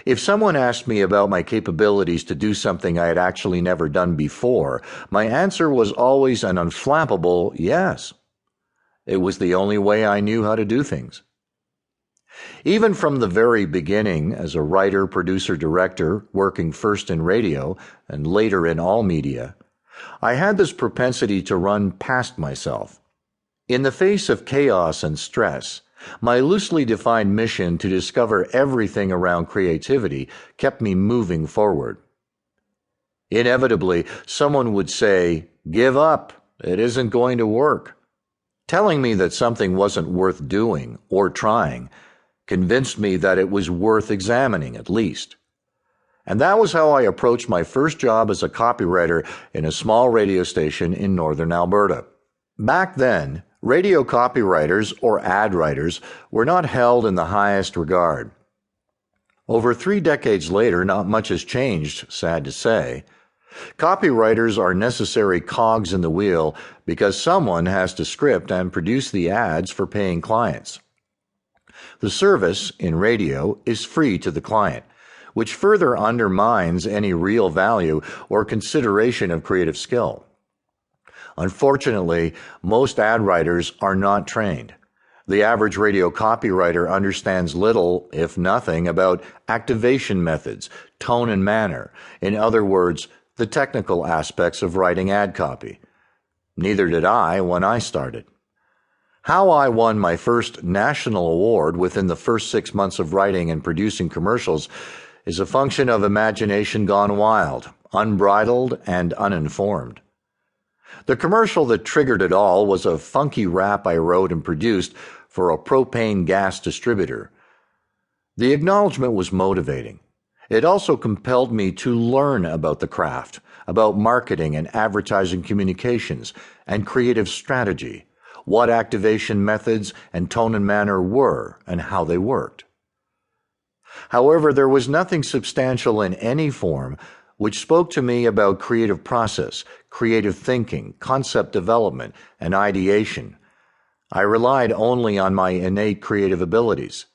If someone asked me about my capabilities to do something I had actually never done before, my answer was always an unflappable yes. It was the only way I knew how to do things. Even from the very beginning, as a writer, producer, director, working first in radio and later in all media, I had this propensity to run past myself. In the face of chaos and stress, my loosely defined mission to discover everything around creativity kept me moving forward. Inevitably, someone would say, "Give up, it isn't going to work." Telling me that something wasn't worth doing or trying convinced me that it was worth examining at least. And that was how I approached my first job as a copywriter in a small radio station in northern Alberta. Back then, radio copywriters or ad writers were not held in the highest regard. Over 3 decades later, not much has changed, sad to say. Copywriters are necessary cogs in the wheel because someone has to script and produce the ads for paying clients. The service, in radio, is free to the client, which further undermines any real value or consideration of creative skill. Unfortunately, most ad writers are not trained. The average radio copywriter understands little, if nothing, about activation methods, tone and manner, in other words, the technical aspects of writing ad copy. Neither did I when I started. How I won my first national award within the first 6 months of writing and producing commercials is a function of imagination gone wild, unbridled, and uninformed. The commercial that triggered it all was a funky rap I wrote and produced for a propane gas distributor. The acknowledgement was motivating. It also compelled me to learn about the craft, about marketing and advertising communications and creative strategy, what activation methods and tone and manner were, and how they worked. However, there was nothing substantial in any form which spoke to me about creative process, creative thinking, concept development, and ideation. I relied only on my innate creative abilities.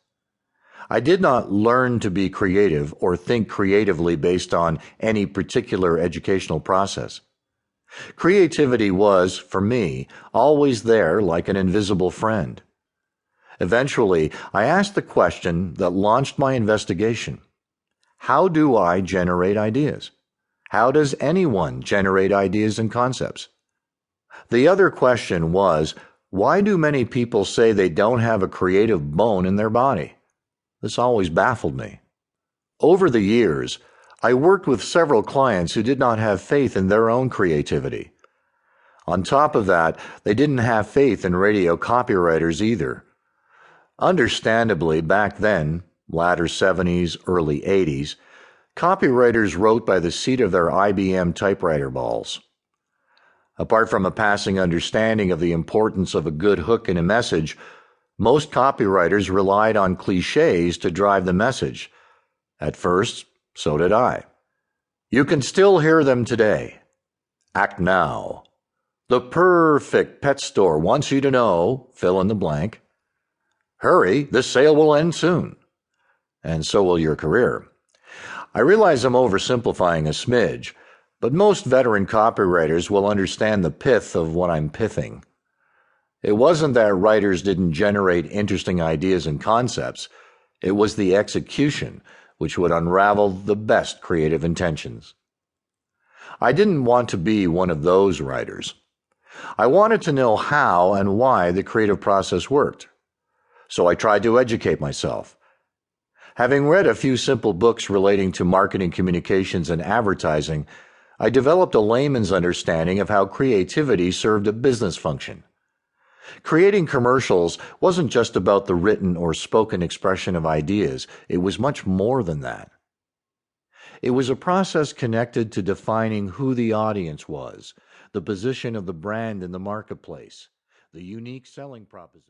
I did not learn to be creative or think creatively based on any particular educational process. Creativity was, for me, always there like an invisible friend. Eventually, I asked the question that launched my investigation. How do I generate ideas? How does anyone generate ideas and concepts? The other question was, why do many people say they don't have a creative bone in their body? This always baffled me. Over the years, I worked with several clients who did not have faith in their own creativity. On top of that, they didn't have faith in radio copywriters either. Understandably, back then, latter 70s, early 80s, copywriters wrote by the seat of their IBM typewriter balls. Apart from a passing understanding of the importance of a good hook in a message, most copywriters relied on cliches to drive the message. At first, so did I. You can still hear them today. Act now. The perfect pet store wants you to know, fill in the blank. Hurry, this sale will end soon. And so will your career. I realize I'm oversimplifying a smidge, but most veteran copywriters will understand the pith of what I'm pithing. It wasn't that writers didn't generate interesting ideas and concepts. It was the execution which would unravel the best creative intentions. I didn't want to be one of those writers. I wanted to know how and why the creative process worked. So I tried to educate myself. Having read a few simple books relating to marketing, communications, and advertising, I developed a layman's understanding of how creativity served a business function. Creating commercials wasn't just about the written or spoken expression of ideas. It was much more than that. It was a process connected to defining who the audience was, the position of the brand in the marketplace, the unique selling proposition.